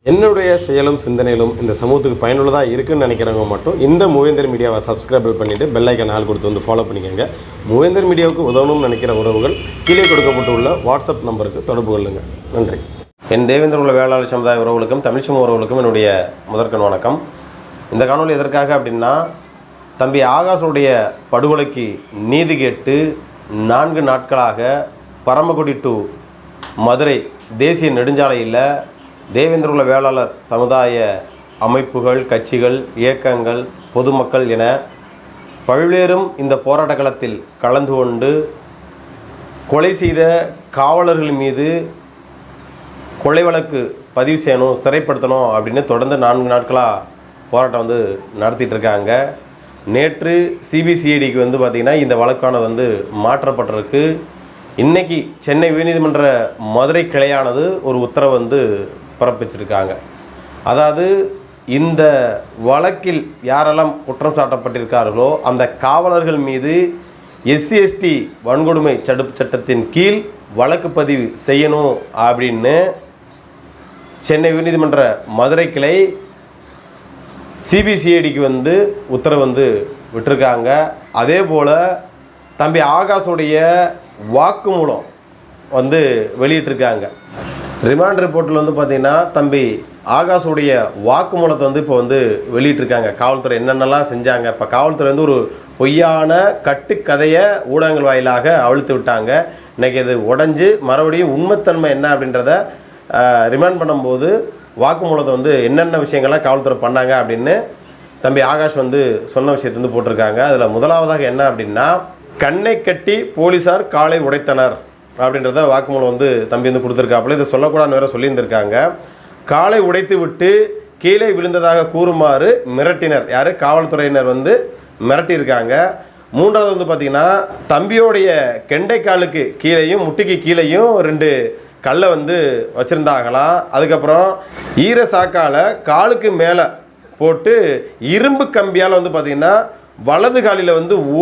என்னுடைய செயலும் சிந்தனையிலும் இந்த சமூகத்துக்கு பயனுள்ளதாக இருக்குன்னு நினைக்கிறவங்க மட்டும் இந்த மூவேந்தர் மீடியாவை சப்ஸ்கிரைப் பண்ணிவிட்டு பெல் ஐக்கான் ஆல் கொடுத்து வந்து ஃபாலோ பண்ணிக்கோங்க. மூவேந்தர் மீடியாவுக்கு உதவணும்னு நினைக்கிற உறவுகள் கீழே கொடுக்கப்பட்டுள்ள வாட்ஸ்அப் நம்பருக்கு தொடர்பு கொள்ளுங்கள். நன்றி. என் தேவேந்திர உள்ள வேளாளர் சமுதாய உறவுகளுக்கும் தமிழ் சமூக உறவுகளுக்கும் என்னுடைய முதற்கண் வணக்கம். இந்த காணொலி எதற்காக அப்படின்னா, தம்பி ஆகாஷுடைய படுகொலைக்கு நீதி கேட்டு 4 நாட்களாக பரமக்குடி டு மதுரை தேசிய நெடுஞ்சாலையில் தேவேந்திர உள்ள வேளாளர் சமுதாய அமைப்புகள், கட்சிகள், இயக்கங்கள், பொதுமக்கள் என பல்வேறும் இந்த போராட்ட களத்தில் கலந்து கொண்டு கொலை செய்த காவலர்கள் மீது கொலை வழக்கு பதிவு செய்யணும், சிறைப்படுத்தணும் அப்படின்னு தொடர்ந்து 4 நாட்களாக போராட்டம் நடத்திட்டு இருக்காங்க. நேற்று சிபிசிஐடிக்கு பார்த்திங்கன்னா இந்த வழக்கானது மாற்றப்பட்டிருக்கு. இன்றைக்கி சென்னை உயர்நீதிமன்ற மதுரை கிளையானது ஒரு உத்தரவு பிறப்பிச்சிருக்காங்க. அதாவது இந்த வழக்கில் யாரெல்லாம் குற்றம் சாட்டப்பட்டிருக்கார்களோ அந்த காவலர்கள் மீது SC/ST வன்கொடுமை தடுப்பு சட்டத்தின் கீழ் வழக்கு பதிவு செய்யணும் அப்படின்னு சென்னை உயர்நீதிமன்ற மதுரை கிளை சிபிசிஐடிக்கு உத்தரவு விட்டிருக்காங்க. அதே போல் தம்பி ஆகாஷுடைய வாக்குமூலம் வெளியிட்டிருக்காங்க. ரிமாண்ட் ரிப்போர்ட்டில் பார்த்திங்கன்னா தம்பி ஆகாஷுடைய வாக்குமூலத்தை இப்போ வெளியிட்டிருக்காங்க. காவல்துறை என்னென்னலாம் செஞ்சாங்க, இப்போ காவல்துறை ஒரு பொய்யான கட்டுக்கதையை ஊடகங்கள் வாயிலாக அவிழ்த்து விட்டாங்க. இன்றைக்கி அது உடஞ்சி மறுபடியும் உண்மைத்தன்மை என்ன அப்படின்றத ரிமாண்ட் பண்ணும்போது வாக்குமூலத்தை என்னென்ன விஷயங்கள்லாம் காவல்துறை பண்ணாங்க அப்படின்னு தம்பி ஆகாஷ் சொன்ன விஷயத்தை போட்டிருக்காங்க. அதில் முதலாவதாக என்ன அப்படின்னா, கண்ணை கட்டி போலீஸார் காலை உடைத்தனர் அப்படின்றத வாக்குமூலம் தம்பி கொடுத்துருக்காப்புல. இதை சொல்லக்கூடாதுன்னு வேறு சொல்லியிருந்திருக்காங்க. காலை உடைத்து விட்டு கீழே விழுந்ததாக கூறுமாறு மிரட்டினர். யார்? காவல்துறையினர் மிரட்டியிருக்காங்க. மூன்றாவது பார்த்திங்கன்னா, தம்பியோடைய கெண்டைக்காலுக்கு கீழேயும் முட்டிக்கு கீழேயும் 2 கல்லை வச்சுருந்தாங்களாம். அதுக்கப்புறம் ஈர சாக்கால் காலுக்கு மேலே போட்டு இரும்பு கம்பியால் பார்த்திங்கன்னா வலது காலில்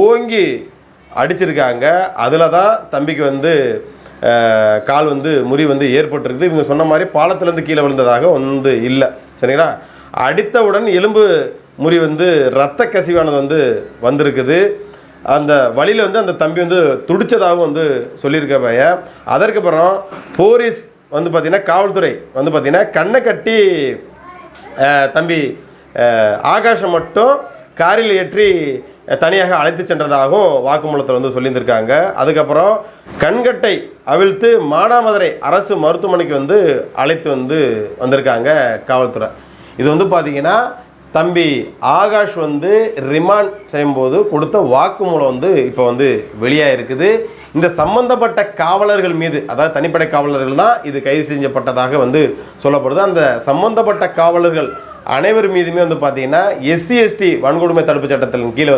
ஓங்கி அடிச்சிருக்காங்க. அதில் தான் தம்பிக்கு கால் முறி ஏற்பட்டிருக்குது. இவங்க சொன்ன மாதிரி பாலத்திலேருந்து கீழே விழுந்ததாக இல்லை. சரிங்களா? அடித்தவுடன் எலும்பு முறி இரத்த கசிவானது வந்திருக்குது. அந்த வழியில் அந்த தம்பி துடித்ததாகவும் சொல்லியிருக்க பையன். அதற்கப்புறம் போலீஸ் பார்த்திங்கன்னா காவல்துறை பார்த்திங்கன்னா கண்ணை கட்டி தம்பி ஆகாஷம் மட்டும் காரில் ஏற்றி தனியாக அழைத்து சென்றதாகவும் வாக்குமூலத்தில் சொல்லியிருந்திருக்காங்க. அதுக்கப்புறம் கண்கட்டை அவிழ்த்து மானாமதுரை அரசு மருத்துவமனைக்கு அழைத்து வந்திருக்காங்க காவல்துறை. இது பார்த்திங்கன்னா தம்பி ஆகாஷ் ரிமாண்ட் செய்யும்போது கொடுத்த வாக்குமூலம் இப்போ வெளியாக இருக்குது. இந்த சம்பந்தப்பட்ட காவலர்கள் மீது, அதாவது தனிப்படை காவலர்கள் தான் இது கைது செய்யப்பட்டதாக சொல்லப்படுது. அந்த சம்பந்தப்பட்ட காவலர்கள் அனைவர் மீதுமே பார்த்திங்கன்னா SC/ST வன்கொடுமை தடுப்பு சட்டத்தின் கீழே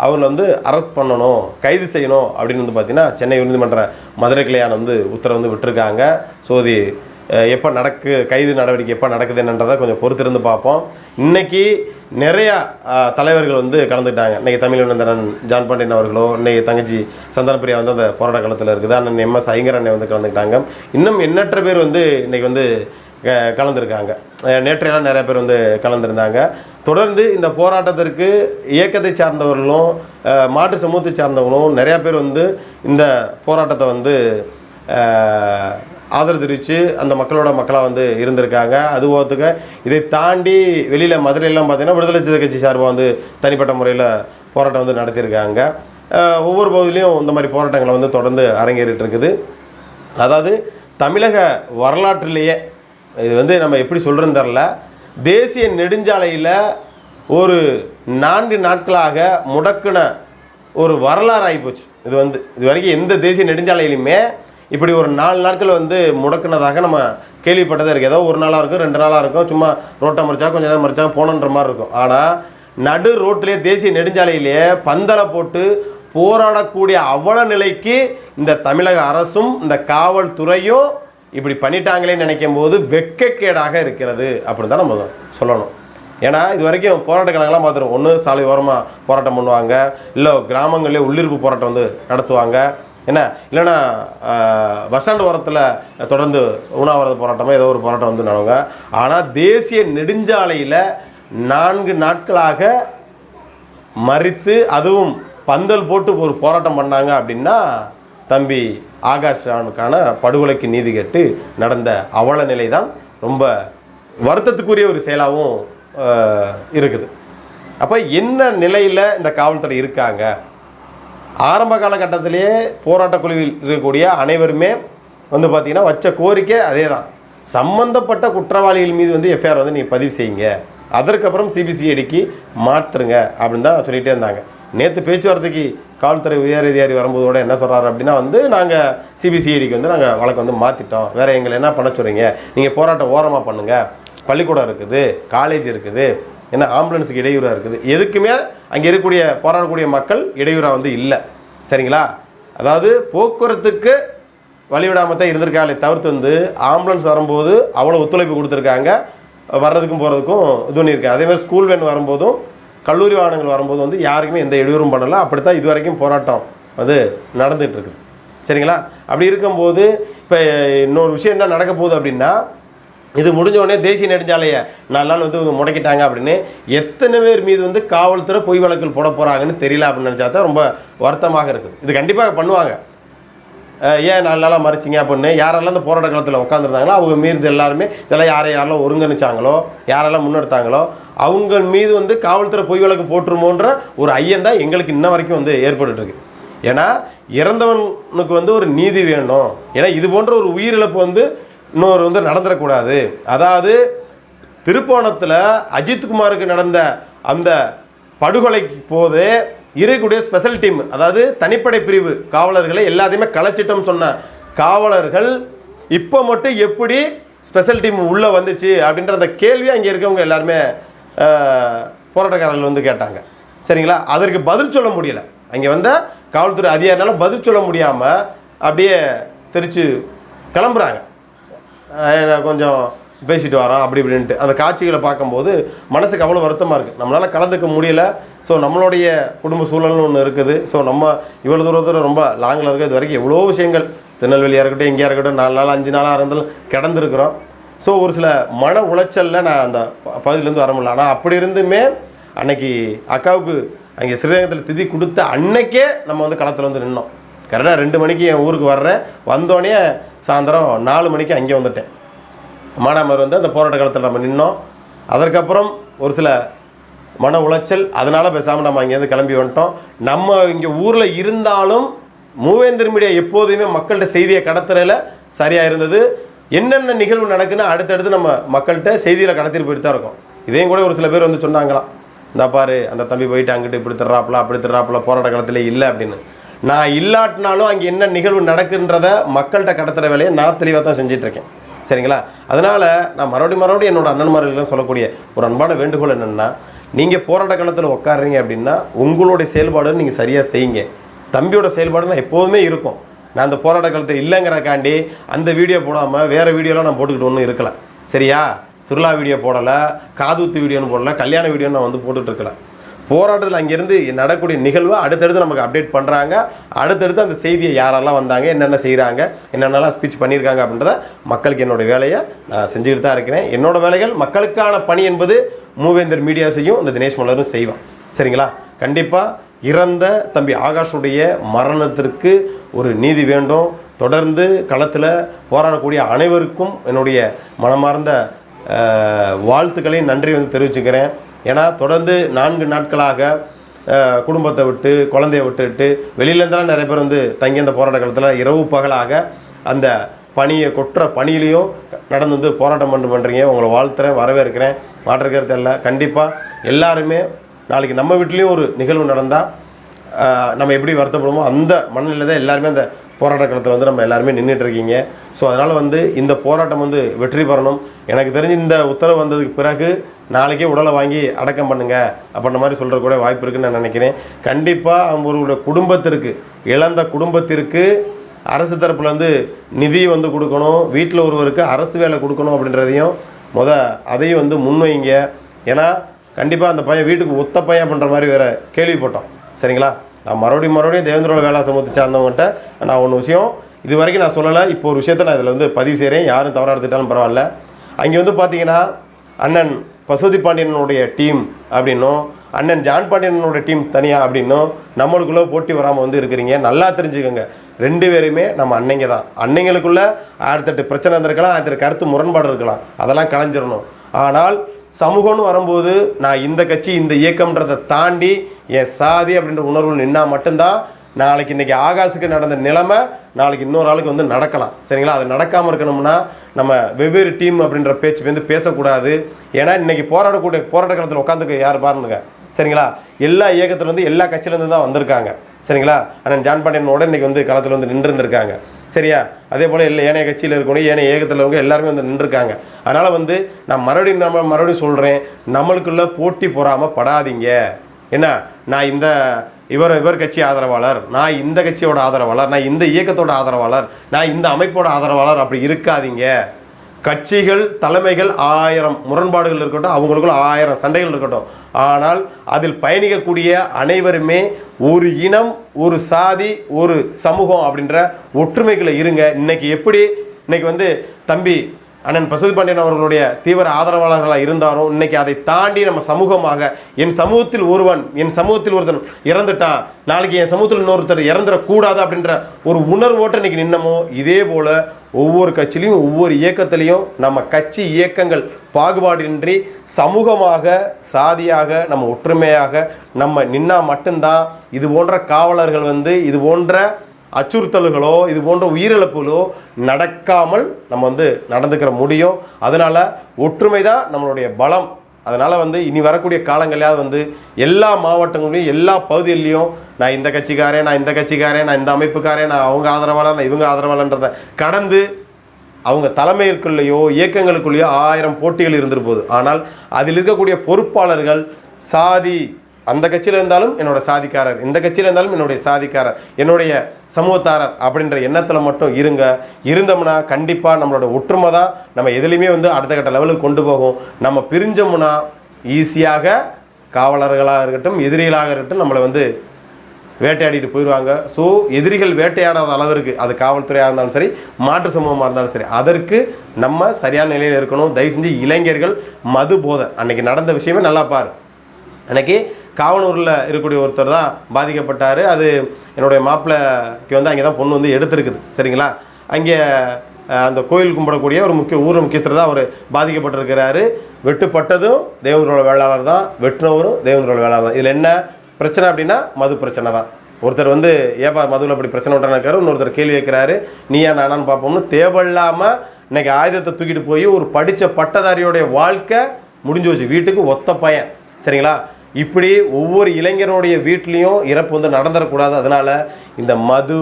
அவங்க அரெஸ்ட் பண்ணணும், கைது செய்யணும் அப்படின்னு பார்த்திங்கன்னா சென்னை உயர்நீதிமன்ற மதுரை கிளையான உத்தரவு விட்டுருக்காங்க. ஸோ அது எப்போ கைது நடவடிக்கை எப்போ நடக்குதுன்றதை கொஞ்சம் பொறுத்திருந்து பார்ப்போம். இன்றைக்கி நிறையா தலைவர்கள் கலந்துக்கிட்டாங்க. இன்றைக்கி தமிழ்வேந்தரன் ஜான் பாண்டியன் அவர்களோ, இன்றைக்கி தங்கச்சி சந்தனப்பிரியா அந்த போராட்ட காலத்தில் இருக்குது. அண்ணன் MS ஐங்கர் அண்ணன் கலந்துக்கிட்டாங்க. இன்னும் எண்ணற்ற பேர் இன்றைக்கி கலந்துருக்காங்க. நேற்றையெல்லாம் நிறைய பேர் கலந்துருந்தாங்க. தொடர்ந்து இந்த போராட்டத்திற்கு இயக்கத்தை சார்ந்தவர்களும் மாற்று சமூகத்தை சார்ந்தவர்களும் நிறையா பேர் இந்த போராட்டத்தை ஆதரவு தெரிவித்து அந்த மக்களாக இருந்திருக்காங்க. அதுபோகிறதுக்கு இதை தாண்டி வெளியில் மதுரையெல்லாம் பார்த்திங்கன்னா விடுதலை சிறுத்தை கட்சி சார்பாக தனிப்பட்ட முறையில் போராட்டம் நடத்தியிருக்காங்க. ஒவ்வொரு பகுதியிலையும் இந்த மாதிரி போராட்டங்களை தொடர்ந்து அரங்கேறிட்டு இருக்குது. அதாவது தமிழக வரலாற்றிலேயே இது நம்ம எப்படி சொல்கிறேன்னு தெரில, தேசிய நெடுஞ்சாலையில் ஒரு 4 நாட்களாக முடக்கின ஒரு வரலாறு ஆகிப்போச்சு. இது வரைக்கும் எந்த தேசிய நெடுஞ்சாலையிலுமே இப்படி ஒரு 4 நாட்கள் முடக்கினதாக நம்ம கேள்விப்பட்டதாக இருக்குது. ஏதோ ஒரு நாளாக இருக்கும், 2 நாளாக இருக்கும், சும்மா ரோட்டை மறிச்சா கொஞ்சம் நேரம் மறிச்சா போனன்ற மாதிரி இருக்கும். ஆனால் நடு ரோட்டிலே தேசிய நெடுஞ்சாலையிலேயே பந்தலை போட்டு போராடக்கூடிய அவல நிலைக்கு இந்த தமிழக அரசும் இந்த காவல்துறையும் இப்படி பண்ணிட்டாங்களே நினைக்கும் போது வெட்கக்கேடாக இருக்கிறது அப்படின்னு தான் நம்ம சொல்லணும். ஏன்னா இது வரைக்கும் போராட்ட கணக்கெல்லாம் பார்த்துருவோம். ஒன்று சாலை ஓரமாக போராட்டம் பண்ணுவாங்க, இல்லை கிராமங்களிலே உள்ளிருப்பு போராட்டம் நடத்துவாங்க, என்ன இல்லைன்னா பஸ் ஸ்டாண்டு ஓரத்தில் தொடர்ந்து உண்ணாவிரத போராட்டமோ ஏதோ ஒரு போராட்டம் வந்து நடங்க. ஆனால் தேசிய நெடுஞ்சாலையில் 4 நாட்களாக மறித்து அதுவும் பந்தல் போட்டு ஒரு போராட்டம் பண்ணாங்க அப்படின்னா தம்பி ஆகாஷானுக்கான படுகொலைக்கு நீதி கேட்டு நடந்த அவல நிலை தான் ரொம்ப வருத்தத்துக்குரிய ஒரு செயலாகவும் இருக்குது. அப்போ என்ன நிலையில் இந்த காவல்துறை இருக்காங்க? ஆரம்ப காலகட்டத்திலேயே போராட்ட குழுவில் இருக்கக்கூடிய அனைவருமே வந்து பார்த்திங்கன்னா வச்ச கோரிக்கை அதே தான். சம்பந்தப்பட்ட குற்றவாளிகள் மீது வந்து எஃப்ஐஆர் வந்து நீங்கள் பதிவு செய்யுங்க, அதற்கப்புறம் சிபிசிஐடிக்கு மாற்றுங்க அப்படின்னு தான் சொல்லிகிட்டே இருந்தாங்க. நேற்று பேச்சுவார்த்தைக்கு காவல்துறை உயர் அதிகாரி வரும்போதோட என்ன சொல்கிறாரு அப்படின்னா வந்து நாங்கள் சிபிசிஐடிக்கு வந்து நாங்கள் வழக்கு வந்து மாற்றிட்டோம், வேறு எங்களை என்ன பண்ண சொல்கிறீங்க, நீங்கள் போராட்டம் ஓரமாக பண்ணுங்கள், பள்ளிக்கூடம் இருக்குது, காலேஜ் இருக்குது, ஏன்னா ஆம்புலன்ஸுக்கு இடையூறாக இருக்குது, எதுக்குமே அங்கே இருக்கக்கூடிய போராடக்கூடிய மக்கள் இடையூறாக வந்து இல்லை. சரிங்களா? அதாவது போக்குவரத்துக்கு வழிவிடாமல் தான் இருந்திருக்காங்களே தவிர்த்து வந்து ஆம்புலன்ஸ் வரும்போது அவ்வளோ ஒத்துழைப்பு கொடுத்துருக்காங்க, வர்றதுக்கும் போகிறதுக்கும் இது பண்ணியிருக்காங்க. அதேமாதிரி ஸ்கூல் வேன் வரும்போதும் கல்லூரி வாகனங்கள் வரும்போது வந்து யாருக்குமே எந்த இடையூறும் பண்ணலை. அப்படித்தான் இது வரைக்கும் போராட்டம் வந்து நடந்துகிட்டு இருக்குது. சரிங்களா? அப்படி இருக்கும்போது இப்போ இன்னொரு விஷயம் என்ன நடக்க போகுது அப்படின்னா, இது முடிஞ்ச உடனே தேசிய நெடுஞ்சாலையை 4 நாள் வந்து இவங்க முடக்கிட்டாங்க அப்படின்னு எத்தனை பேர் மீது வந்து காவல்துறை பொய் வழக்கில் போட போகிறாங்கன்னு தெரியல அப்படின்னு நினச்சா தான் ரொம்ப வருத்தமாக இருக்குது. இது கண்டிப்பாக பண்ணுவாங்க. ஏன் 4 நாளாக மறிச்சிங்க அப்படின்னு யாரெல்லாம் இந்த போராட்ட காலத்தில் உட்காந்துருந்தாங்களோ அவங்க மீது எல்லாருமே இதெல்லாம் யாரெல்லாம் ஒருங்கிணைச்சாங்களோ யாரெல்லாம் முன்னெடுத்தாங்களோ அவங்க மீது வந்து காவல்துறை பொய் வழக்கு போட்டுருமோன்ற ஒரு ஐயந்தான் எங்களுக்கு இன்ன வரைக்கும் வந்து ஏற்பட்டுருக்கு. ஏன்னா இறந்தவனுக்கு வந்து ஒரு நீதி வேணும். ஏன்னா இது போன்ற ஒரு உயிரிழப்பு வந்து இன்னொரு வந்து நடந்துடக்கூடாது. அதாவது திருப்போணத்தில் அஜித்குமாருக்கு நடந்த அந்த படுகொலைக்கு போது இருக்கக்கூடிய ஸ்பெஷல் டீம், அதாவது தனிப்படை பிரிவு காவலர்களை எல்லாத்தையுமே கலைச்சிட்டோம் சொன்ன காவலர்கள் இப்போ மட்டும் எப்படி ஸ்பெஷல் டீம் உள்ளே வந்துச்சு அப்படின்ற அந்த கேள்வியை அங்கே இருக்கவங்க எல்லாருமே போராட்டக்காரர்கள் வந்து கேட்டாங்க. சரிங்களா? அதற்கு பதில் சொல்ல முடியலை. அங்கே வந்த காவல்துறை அதிகாரினால பதில் சொல்ல முடியாமல் அப்படியே தெரிச்சு கிளம்புறாங்க. கொஞ்சம் பேசிட்டு வரோம் அப்படி இப்படின்ட்டு அந்த காட்சிகளை பார்க்கும்போது மனசுக்கு அவ்வளோ வருத்தமாக இருக்குது. நம்மளால் கலந்துக்க முடியல. ஸோ நம்மளுடைய குடும்ப சூழல்னு ஒன்று இருக்குது. ஸோ நம்ம இவ்வளோ தூரத்தில் ரொம்ப லாங்கில் இருக்க இது வரைக்கும் எவ்வளோ விஷயங்கள் திருநெல்வேலியாக இருக்கட்டும் எங்கேயா இருக்கட்டும் 4 நாள் 5 நாளாக இருந்தாலும் கிடந்துருக்குறோம். ஸோ ஒரு சில மன உளைச்சலில் நான் அந்த பகுதியிலேருந்து வர முடியல. ஆனால் அப்படி இருந்துமே அன்னைக்கு அக்காவுக்கு அங்கே ஸ்ரீரங்கத்தில் திதி கொடுத்த அன்னைக்கே நம்ம வந்து களத்தில் வந்து நின்னோம். கரெக்டாக 2 மணிக்கு என் ஊருக்கு வர்றேன். வந்தோடனே சாயந்தரம் 4 மணிக்கு அங்கே வந்துட்டேன். மானாமர் வந்து அந்த போராட்ட காலத்தில் நம்ம நின்னோம். அதற்கப்புறம் ஒரு சில மன உளைச்சல், அதனால் பேசாமல் நம்ம அங்கேருந்து கிளம்பி வந்துட்டோம். நம்ம இங்கே ஊரில் இருந்தாலும் மூவேந்தர் மீடியா எப்போதுமே மக்கள்கிட்ட செய்தியை கடத்துறதுல சரியாக இருந்தது. என்னென்ன நிகழ்வு நடக்குன்னு அடுத்தடுத்து நம்ம மக்கள்கிட்ட செய்தியில் கடத்திட்டு போயிட்டு தான் இருக்கோம். இதையும் கூட ஒரு சில பேர் வந்து சொன்னாங்களாம், இந்த பாரு அந்த தம்பி போயிட்டு அங்கிட்டு இப்படி திட்றாப்புல அப்படி திட்றாப்புல போராட்ட காலத்தில் இல்லை அப்படின்னு. நான் இல்லாட்டினாலும் அங்கே என்ன நிகழ்வு நடக்குன்றத மக்கள்கிட்ட கடத்துகிற வேலையை நான் தெளிவாக தான் செஞ்சிட்ருக்கேன். சரிங்களா? அதனால் நான் மறுபடியும் என்னோடய அண்ணன்மார்களும் சொல்லக்கூடிய ஒரு அன்பான வேண்டுகோள் என்னென்னா, நீங்கள் போராட்ட காலத்தில் உட்காடுறீங்க அப்படின்னா உங்களுடைய செயல்பாடு நீங்கள் சரியாக செய்யுங்க. தம்பியோட செயல்பாடு நான் எப்போதுமே இருக்கும். நான் அந்த போராட்ட காலத்தில் இல்லைங்கிறக்காண்டி அந்த வீடியோ போடாமல் வேறு வீடியோலாம் நான் போட்டுக்கிட்டு ஒன்றும் இருக்கலை. சரியா? திருவிழா வீடியோ போடலை, காதூத்து வீடியோன்னு போடலை, கல்யாண வீடியோன்னு நான் வந்து போட்டுட்ருக்கலை. போராட்டத்தில் அங்கேருந்து நடக்கூடிய நிகழ்வை அடுத்தடுத்து நமக்கு அப்டேட் பண்ணுறாங்க. அடுத்தடுத்து அந்த செய்தியை யாரெல்லாம் வந்தாங்க, என்னென்ன செய்கிறாங்க, என்னென்னலாம் ஸ்பீச் பண்ணியிருக்காங்க அப்படின்றத மக்களுக்கு என்னோடய வேலையை நான் செஞ்சுக்கிட்டு தான் இருக்கிறேன். என்னோடய வேலைகள் மக்களுக்கான பணி என்பது மூவேந்தர் மீடியா செய்யும், இந்த தினேஷ் மலரும் செய்வான். சரிங்களா? கண்டிப்பாக இறந்த தம்பி ஆகாஷுடைய மரணத்திற்கு ஒரு நீதி வேண்டும். தொடர்ந்து களத்தில் போராடக்கூடிய அனைவருக்கும் என்னுடைய மனமார்ந்த வாழ்த்துக்களையும் நன்றி வந்து தெரிவிச்சுக்கிறேன். ஏன்னா தொடர்ந்து 4 நாட்களாக குடும்பத்தை விட்டு குழந்தைய விட்டுட்டு வெளியிலேருந்தாலும் நிறைய பேர் வந்து தங்கி அந்த போராட்ட காலத்தில் இரவு பகலாக அந்த பணியை கொட்டுற பணியிலையும் நடந்து வந்து போராட்டம் பண்ணுறீங்க. உங்களை வாழ்த்துறேன், வரவேற்கிறேன், மாற்றுக்கிறது இல்லை. கண்டிப்பாக எல்லாருமே நாளைக்கு நம்ம வீட்லேயும் ஒரு நிகழ்வு நடந்தால் நம்ம எப்படி வருத்தப்படுமோ அந்த மனநிலை தான் எல்லாருமே அந்த போராட்ட காலத்தில் வந்து நம்ம எல்லாருமே நின்றுட்டுருக்கீங்க. ஸோ அதனால் வந்து இந்த போராட்டம் வந்து வெற்றி பெறணும். எனக்கு தெரிஞ்சு இந்த உத்தரவு வந்ததுக்கு பிறகு நாளைக்கே உடலை வாங்கி அடக்கம் பண்ணுங்கள் அப்படின்ற மாதிரி சொல்கிற கூட வாய்ப்பு இருக்குதுன்னு நான் நினைக்கிறேன். கண்டிப்பாக அவங்களுடைய குடும்பத்திற்கு, இழந்த குடும்பத்திற்கு அரசு தரப்பில் வந்து நிதி வந்து கொடுக்கணும், வீட்டில் ஒருவருக்கு அரசு வேலை கொடுக்கணும் அப்படின்றதையும் அதையும் வந்து முன்வைங்க. ஏன்னா கண்டிப்பாக அந்த பையன் வீட்டுக்கு ஒத்த பையன் பண்ணுற மாதிரி வேறு கேள்விப்பட்டோம். சரிங்களா? நான் மறுபடியும் தேவேந்திரோட வேளா சமூகத்தை சார்ந்தவங்ககிட்ட நான் ஒன்று விஷயம் இது வரைக்கும் நான் சொல்லலை, இப்போ ஒரு விஷயத்தை நான் இதில் வந்து பதிவு செய்கிறேன், யாரும் தவறாக எடுத்துட்டாலும் பரவாயில்ல. அங்கே வந்து பார்த்தீங்கன்னா அண்ணன் பசுபதி பாண்டியனுடைய டீம் அப்படின்னும் அண்ணன் ஜான் பாண்டியனுடைய டீம் தனியாக அப்படின்னும் நம்மளுக்குள்ளே போட்டி வராமல் வந்து இருக்கிறீங்க. நல்லா தெரிஞ்சுக்கோங்க, 2 பேருமே நம்ம அன்னைங்க தான். அன்னைங்களுக்குள்ளே 1008 பிரச்சனை இருந்திருக்கலாம், 1008 கருத்து முரண்பாடு இருக்கலாம், அதெல்லாம் கலைஞ்சிடணும். ஆனால் சமூகம்னு வரும்போது நான் இந்த கட்சி இந்த இயக்கம்ன்றதை தாண்டி என் சாதி அப்படின்ற உணர்வு நின்னா மட்டும்தான் நாளைக்கு இன்றைக்கி ஆகாசுக்கு நடந்த நிலைமை நாளைக்கு இன்னொரு ஆளுக்கு வந்து நடக்கலாம். சரிங்களா? அது நடக்காமல் இருக்கணும்னா நம்ம வெவ்வேறு டீம் அப்படின்ற பேச்சு வந்து பேசக்கூடாது. ஏன்னா இன்றைக்கி போராட்ட காலத்தில் உட்காந்துக்க யார் பாருங்க. சரிங்களா? எல்லா இயக்கத்துலேருந்து எல்லா கட்சியிலேருந்து தான் வந்திருக்காங்க. சரிங்களா? ஆனால் ஜான் பாண்டியனோட இன்றைக்கி வந்து களத்தில் வந்து நின்றுருந்துருக்காங்க. சரியா? அதே போல் ஏனைய கட்சியில் இருக்கணும், ஏனைய இயக்கத்தில் இருக்கவங்க எல்லாருமே வந்து நின்றுருக்காங்க. அதனால் வந்து நான் மறுபடியும் சொல்கிறேன், நம்மளுக்குள்ளே போட்டி போடாமல் படாதீங்க. என்ன, நான் இவர் கட்சி ஆதரவாளர், நான் இந்த கட்சியோட ஆதரவாளர், நான் இந்த இயக்கத்தோட ஆதரவாளர், நான் இந்த அமைப்போட ஆதரவாளர் அப்படி இருக்காதீங்க. கட்சிகள் தலைமைகள் 1000 முரண்பாடுகள் இருக்கட்டும், அவங்களுக்குள்ள 1000 சண்டைகள் இருக்கட்டும், ஆனால் அதில் பயணிக்கக்கூடிய அனைவருமே ஒரு இனம், ஒரு சாதி, ஒரு சமூகம் அப்படின்ற ஒற்றுமைகளை இருங்க. இன்னைக்கு வந்து தம்பி அண்ணன் பசுபதி பாண்டியன் அவர்களுடைய தீவிர ஆதரவாளர்களாக இருந்தாலும் இன்னைக்கு அதை தாண்டி நம்ம சமூகமாக என் சமூகத்தில் ஒருத்தன் இறந்துட்டான், நாளைக்கு என் சமூகத்தில் இன்னொருத்தர் இறந்துடக்கூடாது அப்படின்ற ஒரு உணர்வோட்டு இன்னைக்கு நின்னமோ, இதே போல் ஒவ்வொரு கட்சியிலையும் ஒவ்வொரு இயக்கத்திலையும் நம்ம கட்சி இயக்கங்கள் பாகுபாடின்றி சமூகமாக சாதியாக நம்ம ஒற்றுமையாக நம்ம நின்னா மட்டும்தான் இது போன்ற காவலர்கள் வந்து இது போன்ற அச்சுறுத்தல்களோ இது போன்ற உயிரிழப்புகளோ நடக்காமல் நம்ம வந்து நடந்துக்கிற முடியும். அதனால் ஒற்றுமை தான் நம்மளுடைய பலம். அதனால் வந்து இனி வரக்கூடிய காலங்களையாவது வந்து எல்லா மாவட்டங்களையும் எல்லா பகுதியிலையும் நான் இந்த கட்சிக்காரன், நான் இந்த அமைப்புக்காரன், நான் அவங்க ஆதரவாளர், நான் இவங்க ஆதரவாளன்றதை கடந்து அவங்க தலைமைக்குள்ளேயோ இயக்கங்களுக்குள்ளேயோ 1000 போட்டிகள் இருந்துட்டு போகுது. ஆனால் அதில் இருக்கக்கூடிய பொறுப்பாளர்கள் சாதி, அந்த கட்சியில் இருந்தாலும் என்னோட சாதிக்காரர், இந்த கட்சியில் இருந்தாலும் என்னுடைய சாதிக்காரர், என்னுடைய சமூகத்தாரர் அப்படின்ற எண்ணத்தில் மட்டும் இருந்தோம்னா கண்டிப்பாக நம்மளோட ஒற்றுமை தான் நம்ம எதுலேயுமே வந்து அடுத்த கட்ட லெவலுக்கு கொண்டு போகும். நம்ம பிரிஞ்சோம்னா ஈஸியாக காவலர்களாக இருக்கட்டும் எதிரிகளாக இருக்கட்டும் நம்மளை வந்து வேட்டையாடிட்டு போயிடுவாங்க. ஸோ எதிரிகள் வேட்டையாடாத அளவிற்கு அது காவல்துறையாக இருந்தாலும் சரி, மாற்று சமூகமாக இருந்தாலும் சரி, அதற்கு நம்ம சரியான நிலையில் இருக்கணும். தயவு செஞ்சு இளைஞர்கள் மது போதை அன்றைக்கி நடந்த விஷயமே நல்லா பாரு. அன்றைக்கி காவனூரில் இருக்கக்கூடிய ஒருத்தர் தான் பாதிக்கப்பட்டார். அது என்னுடைய மாப்பிள்ளைக்கு வந்து அங்கே தான் பொண்ணு வந்து எடுத்துருக்குது. சரிங்களா? அங்கே அந்த கோயில் கும்பிடக்கூடிய ஒரு முக்கியஸ்தர் தான் அவர் பாதிக்கப்பட்டிருக்கிறாரு. வெட்டுப்பட்டதும் தேவனோட வேளாளர் தான், வெட்டினவரும் தேவனோட வேளாளர் தான். இதில் என்ன பிரச்சனை அப்படின்னா மது பிரச்சனை தான். ஒருத்தர் வந்து ஏப்பா மதுவில் அப்படி பிரச்சனை விட்டான்னு இன்னொருத்தர் கேள்வி வைக்கிறாரு, நீயா நானான்னு பார்ப்போம்னு. தேவையில்லாமல் இன்றைக்கி ஆயுதத்தை தூக்கிட்டு போய் ஒரு படித்த பட்டதாரியோடைய வாழ்க்கை முடிஞ்சு வச்சு, வீட்டுக்கு ஒத்த பையன். சரிங்களா? இப்படி ஒவ்வொரு இளைஞருடைய வீட்லேயும் இறப்பு வந்து நடந்துடக்கூடாது. அதனால் இந்த மது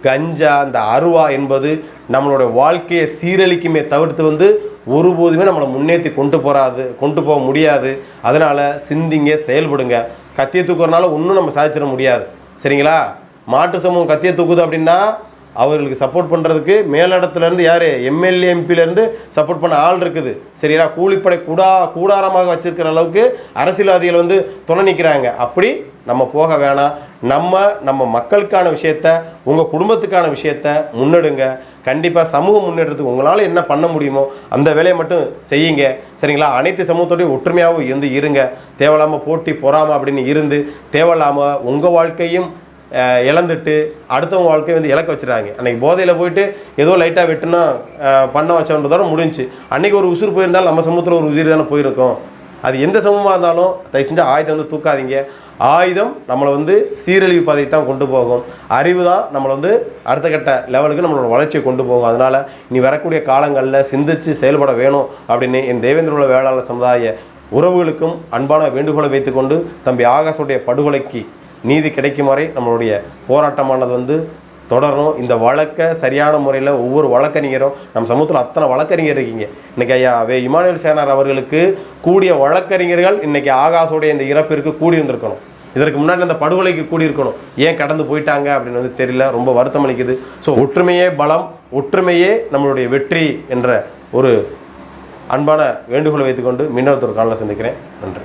கஞ்சா இந்த அருவா என்பது நம்மளோட வாழ்க்கையை சீரழிக்குமே தவிர்த்து வந்து ஒருபோதுமே நம்மளை முன்னேற்றி கொண்டு போக முடியாது. அதனால் சிந்திங்க, செயல்படுங்க. கத்தியை தூக்குறதுனால ஒன்றும் நம்ம சாதிச்சிட முடியாது. சரிங்களா? மாட்டு சமூகம் கத்தியை தூக்குது அப்படின்னா அவர்களுக்கு சப்போர்ட் பண்ணுறதுக்கு மேலிடத்துலேருந்து யார் எம்எல்ஏ எம்பிலேருந்து சப்போர்ட் பண்ண ஆள் இருக்குது. சரிங்களா? கூலிப்படை கூடாரமாக வச்சிருக்கிற அளவுக்கு அரசியல்வாதிகள் வந்து துணை நிற்கிறாங்க. அப்படி நம்ம போக வேணாம். நம்ம மக்களுக்கான விஷயத்த, உங்கள் குடும்பத்துக்கான விஷயத்த முன்னெடுங்க. கண்டிப்பாக சமூகம் முன்னேற்றத்துக்கு உங்களால் என்ன பண்ண முடியுமோ அந்த வேலையை மட்டும் செய்யுங்க. சரிங்களா? அனைத்து சமூகத்தோடையும் ஒற்றுமையாகவும் இருங்க. தேவையில்லாமல் போட்டி பொறாமல் அப்படின்னு இருந்து தேவையில்லாமல் உங்கள் வாழ்க்கையும் இழந்துட்டு அடுத்தவங்க வாழ்க்கையை வந்து இழக்க வச்சுருக்காங்க. அன்றைக்கி போதையில் போயிட்டு ஏதோ லைட்டாக வெட்டுனா பண்ண வச்சோன்றதோட முடிஞ்சு. அன்றைக்கி ஒரு உசுறு போயிருந்தாலும் நம்ம சமூகத்தில் ஒரு உயிர் தானே போயிருக்கோம். அது எந்த சமூகமாக இருந்தாலும் தயவு செஞ்சு ஆயுதம் வந்து தூக்காதீங்க. ஆயுதம் நம்மளை வந்து சீரழிவு பாதையை தான் கொண்டு போகும். அறிவு தான் நம்மளை வந்து அடுத்த கட்ட லெவலுக்கு நம்மளோட வளர்ச்சியை கொண்டு போகும். அதனால் இனி வரக்கூடிய காலங்களில் சிந்தித்து செயல்பட வேணும் அப்படின்னு என் தேவேந்திர வேளாளர் சமுதாய உறவுகளுக்கும் அன்பான வேண்டுகோளை வைத்துக்கொண்டு தம்பி ஆகாஷுடைய படுகொலைக்கு நீதி கிடைக்கும் வரை நம்மளுடைய போராட்டமானது வந்து தொடரணும். இந்த வழக்கை சரியான முறையில் ஒவ்வொரு வழக்கறிஞரும் நம்ம சமூகத்தில் அத்தனை வழக்கறிஞர் இருக்கீங்க. இன்றைக்கி ஐயா இமானுவேல் சேனார் அவர்களுக்கு கூடிய வழக்கறிஞர்கள் இன்றைக்கி ஆகாஷோடைய இந்த இறப்பிற்கு கூடி இருந்திருக்கணும். இதற்கு முன்னாடி அந்த படுகொலைக்கு கூடியிருக்கணும். ஏன் கடந்து போயிட்டாங்க அப்படின்னு வந்து தெரியல. ரொம்ப வருத்தம் அளிக்குது. ஸோ ஒற்றுமையே பலம், ஒற்றுமையே நம்மளுடைய வெற்றி என்ற ஒரு அன்பான வேண்டுகோளை வைத்துக்கொண்டு மீண்டும் ஒரு காலையில் சந்திக்கிறேன். நன்றி.